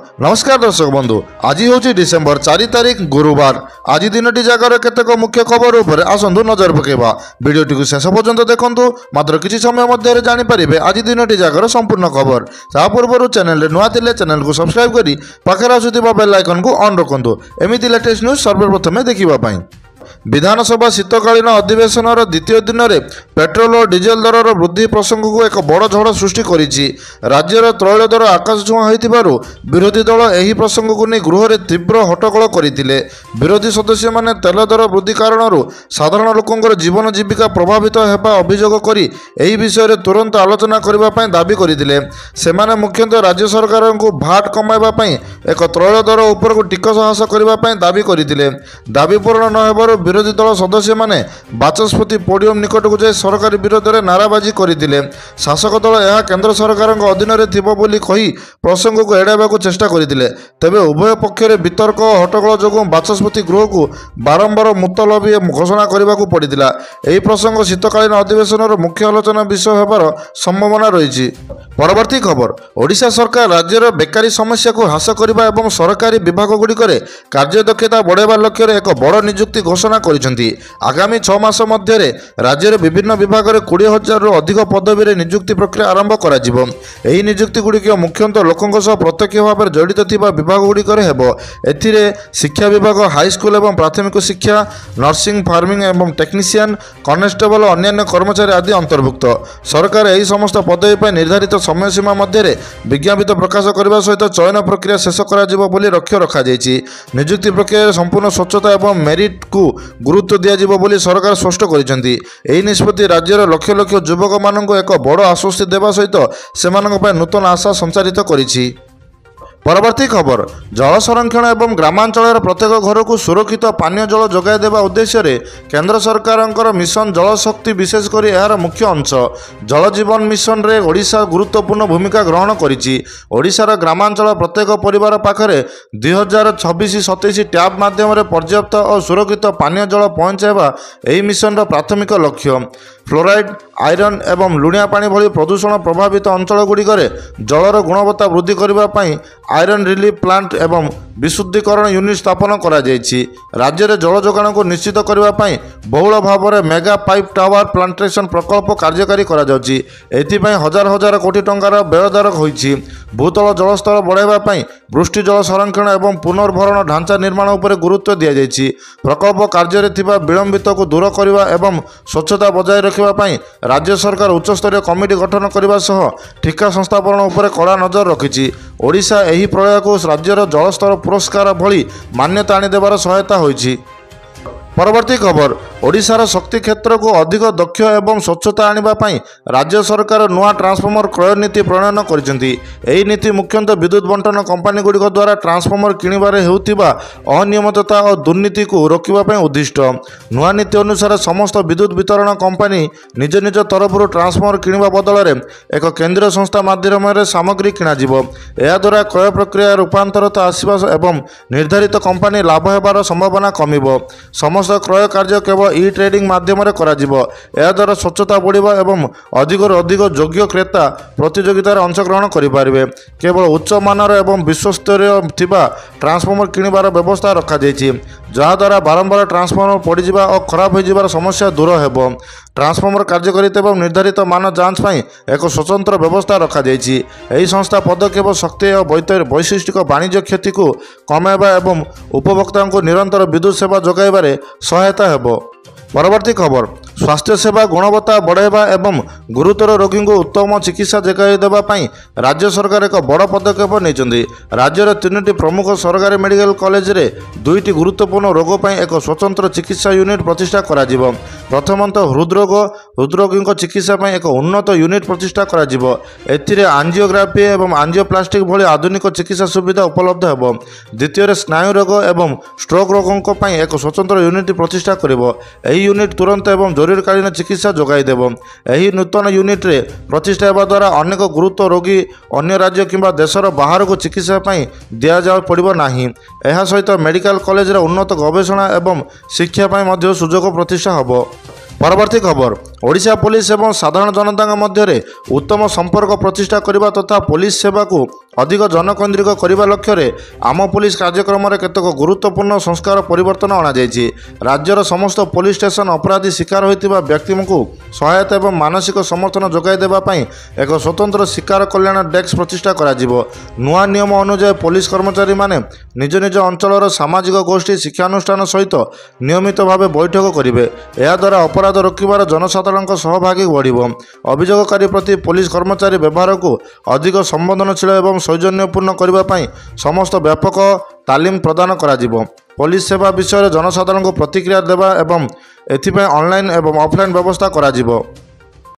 नमस्कार दर्शक बंधु आज हूँ डिसेम्बर 4 तारिख गुरुवार। आज दिनटी जगार केतेक मुख्य खबर उपर आसतु नजर पकेबा। वीडियोटी को शेष पर्यंत देखंतु। मात्र किछि समय मध्य जानिपारे आज दिनटी जगार संपूर्ण खबर। ता पूर्व चैनल नुआ थिले चैनल को सब्सक्राइब करी पाखरे आसुथिबा बेल आइकन को ऑन रखंतु। एमिति लेटेस्ट न्यूज सर्वप्रथम देखिबा पई। विधानसभा शीतकालीन अधिवेशन द्वितीय दिन में पेट्रोल और डीजेल दर वृद्धि प्रसंग को एक बड़ झड़ सृष्टि करिछि। राज्यर तैल दर आकाश छुआ होइथिबारु विरोधी दल एही प्रसंग को नहीं गृह में तीव्र हट्टगोल करथिले। विरोधी सदस्य माने तेल दर वृद्धि कारण साधारण लोकंकर जीवन जीविका प्रभावित हेबा अभियोग करी एही विषय में तुरंत आलोचना करबा पई दाबी करथिले। सेमाने मुख्यतः राज्य सरकार को भाट कमाइबा पई एक तैल दर उपर को टिकस ह्रास करबा पई दाबी करथिले। दाबी पूर्ण न हेबारु विरोधी दल सदस्य माने बाचस्पति पोडियम निकट को जाई सरकार विरोध में नाराबाजी करथिले। शासक दल यह केंद्र सरकार अधीन में थिबो बोली कही प्रसंग को एड़ाइबाकू चेष्टा करथिले। तेबे उभय पक्षरे वितर्क हट्टगोल जोगु बाचस्पति गृह को बारंबार मुतलबी घोषणा करने पड़ता। यह प्रसंग शीतकालीन अधिवेशन मुख्य आलोचना विषय होबार संभावना रही। परवर्ती खबर। ओडिशा सरकार राज्यर बेकारी समस्या को ह्रास करने और सरकारी विभाग गुड़िक कार्यदक्षता बढ़ावा लक्ष्य एक बड़ नियुक्ति घोषणा करिसेंती। आगामी 6 मास मध्य राज्यर विभिन्न विभाग में 20,000 रु अधिक पदवी नियुक्ति प्रक्रिया आरंभ करा जिवो। एही नियुक्ति गुड़िक मुख्यतः लोकों सह प्रत्यक्ष भाव में जड़ित थिबा विभाग गुड़िक हेबो। एथिरे शिक्षा विभाग, हाईस्कूल एवं प्राथमिक शिक्षा, नर्सिंग, फार्मिंग एवं टेक्नीशियन, कनेस्टेबल, अन्य कर्मचारी आदि अंतर्भुक्त। सरकार एही समस्त पदवी पर निर्धारित समय सीमा मध्य विज्ञापित प्रकाश करने सहित चयन प्रक्रिया शेष करा जिवो बोली लक्ष्य रखा जायछि। नियुक्ति प्रक्रिया संपूर्ण स्वच्छता एवं मेरिट को गुरुत्व दियाजिबो बोली सरकार स्पष्ट करिसेंती। एही निष्पत्ति राज्यर लक्ष लक्ष युवक मानक एक बड़ आश्वस्ति देवा सहित सेमानक पय नूतन आशा संचारित करिछि। परवर्ती खबर। जल संरक्षण एवं ग्रामांचल प्रत्येक घर को सुरक्षित पानीय जल जोगाई देवा उद्देश्य केंद्र सरकार मिशन जल शक्ति विशेषकर यार मुख्य अंश जल जीवन मिशन रे ओडिशा गुरुत्वपूर्ण भूमिका ग्रहण करिछि। ओडिशार ग्रामांचल प्रत्येक परिवार पाखरे 2026-27 टैप माध्यम पर्याप्त और सुरक्षित पानीय जल पहुंचाइबा एही मिशन प्राथमिक लक्ष्य। फ्लोराइड, आयरन एवं लुणिया पानी भली प्रदूषण प्रभावित अंचल गुड़िक जलर गुणवत्ता वृद्धि करने आयरन रिलीफ प्लांट एवं विशुद्धीकरण यूनिट स्थापन करा जायछि। राज्य में जल जोगाण को निश्चित करने बहुल भाव में मेगा पाइप टावर प्लांटेशन प्रकल्प कार्यकारी करा जाउछि। एथिपाई हजार हजार कोटी टंकार व्ययदार होइछि। भूतल जलस्तर बढ़ाइबा वृष्टि जल संरक्षण एवं पुनर्भरण ढांचा निर्माण उपर गुरुत्व दिया जायछि। प्रकल्प कार्य थिबा विलंबित को दूर करने एवं स्वच्छता बजाय रखा राज्य सरकार उच्चस्तरीय कमिटी गठन करने सह ठिका संस्थापन उपर कड़ा नजर रखिछि। ओडिशा एही प्रलय को राज्यर जलस्तर पुरस्कार भली मान्यता आनीदेवार सहायता होइछि। परवर्ती खबर। ओडिशार शक्ति क्षेत्र को अधिक दक्ष एवं स्वच्छता आने राज्य सरकार नुआ ट्रांसफॉर्मर क्रय नीति प्रणयन करिसेंती। एही नीति मुख्यतः विद्युत बंटन कंपानी गुड़िक द्वारा ट्रांसफॉर्मर किणवारे हेउथिबा अनियमितता और दुर्नीति को रोकवा उद्दिष्ट। नुआ नीति अनुसार समस्त विद्युत वितरण कंपानी निज निज तरफ ट्रांसफॉर्मर किणवा बदल में एक केंद्रीय संस्था माध्यम सामग्री किणाजिवो। या द्वारा क्रय प्रक्रिया रूपांतरता आसवा एवं निर्धारित कंपानी लाभ हेबार संभावना कमिबो। समस्त क्रय कार्य केवल ई ट्रेडिंग माध्यम करा जिवो। या द्वारा स्वच्छता बढ़िबा एवं अधिकରୁ अधिक योग्य क्रेता प्रतियोगितार अंशग्रहण करें। केवल उच्च मानर एवं विश्वस्तरीय थिबा ट्रांसफॉर्मर किणवार व्यवस्था रखा जायछि, जहाद्वारा बारंबार ट्रांसफॉर्मर पड़ीजा और खराब हो समस्या दूर हेबो। ट्रांसफॉर्मर कार्यकारिता एवं निर्धारित मान जांच पाई एक स्वतंत्र व्यवस्था रखा जायछि। एही संस्था पदक्षेप शक्ति और वैशिष्टिक वाणिज्य क्षति को कमाइबा एवं उपभोक्ता को निरंतर विद्युत सेवा जोगाइबारे सहायता हेबो। परवर्ती खबर। स्वास्थ्य सेवा गुणवत्ता बढ़ाइबा एवं गुरुतर रोगी को उत्तम चिकित्सा जोगाई देबा पई राज्य सरकार एक बड़ पदक्षेप नेइछन्ती। राज्यर 3टी प्रमुख सरकारी मेडिकल कॉलेज रे 2टी गुरुत्वपूर्ण रोग पई एक स्वतंत्र चिकित्सा यूनिट प्रतिष्ठा करा जिवो। प्रथमतः हृदरोगी चिकित्सा पई एक उन्नत यूनिट प्रतिष्ठा करा जिवो। एथिरे आंजियोग्राफी एवं आंजियोप्लास्टिक भली आधुनिक चिकित्सा सुविधा उपलब्ध हेबो। द्वितीय स्नायु रोग एवं स्ट्रोक रोगों पई एक स्वतंत्र यूनिट प्रतिष्ठा करिवो। एही यूनिट तुरंत एवं जरूरीकालीन चिकित्सा जोगाई देव। एही नूतन यूनिट रे प्रतिष्ठा हेबा द्वारा अनेक गुरुत्व रोगी अन्य राज्य किंबा देशर बाहर को चिकित्सा पई दिया जा पड़िबो नाही। एहा सहित मेडिकल कॉलेज रे उन्नत गवेषणा एवं शिक्षा पई मध्ये सुजोग प्रतिष्ठा हबो। परवर्ती खबर। ओडिशा पुलिस एवं साधारण जनता मध्य उत्तम संपर्क प्रतिष्ठा करने तथा पुलिस सेवा को ଅଧିକ ଜନକୈନ୍ଦ୍ରିକ କରିବା ଲକ୍ଷ୍ୟରେ ଆମ ପୋଲିସ କାର୍ଯ୍ୟକ୍ରମରେ କେତେକ ଗୁରୁତ୍ୱପୂର୍ଣ୍ଣ ସଂସ୍କାର ପରିବର୍ତ୍ତନ ଅଣାଯାଇଛି। ରାଜ୍ୟର ସମସ୍ତ ପୋଲିସ ଷ୍ଟେସନ ଅପରାଧୀ ଶିକାର ହୋଇଥିବା ବ୍ୟକ୍ତିଙ୍କୁ ସହାୟତା ଏବଂ ମାନସିକ ସମର୍ଥନ ଯୋଗାଇ ଦେବା ପାଇଁ ଏକ ସ୍ୱତନ୍ତ୍ର ଶିକାର କଲ୍ୟାଣ ଡେସ୍କ ପ୍ରତିଷ୍ଠା କରାଯିବ। ନୂଆ ନିୟମ ଅନୁଯାୟୀ ପୋଲିସ କର୍ମଚାରୀମାନେ ନିଜ ନିଜ ଅଞ୍ଚଳର ସାମାଜିକ ଗୋଷ୍ଠୀ ଶିକ୍ଷାନୁଷ୍ଠାନ ସହିତ ନିୟମିତ ଭାବେ ବୈଠକ କରିବେ। ଏହାଦ୍ୱାରା ଅପରାଧ ରୋକିବାର ଜନସାଧାରଣଙ୍କ ସହଭାଗୀ ବଢ଼ିବ। ଅଭିଯୋଗକାରୀ ପ୍ରତି ପୋଲିସ କର୍ମଚାରୀ ବ୍ୟବହାରକୁ ଅଧିକ ସମ୍ବେଦନଶୀଳ ଏବଂ ସୌଜନ୍ୟପୂର୍ଣ୍ଣ କରିବା ପାଇଁ ସମସ୍ତ ବ୍ୟାପକ ତାଲିମ ପ୍ରଦାନ କରାଯିବ। ପୋଲିସ ସେବା ବିଷୟରେ ଜନସାଧାରଣଙ୍କୁ ପ୍ରତିକ୍ରିୟା ଦେବା ଏବଂ ଏଥିପାଇଁ ଅନଲାଇନ୍ ଏବଂ ଅଫଲାଇନ୍ ବ୍ୟବସ୍ଥା କରାଯିବ।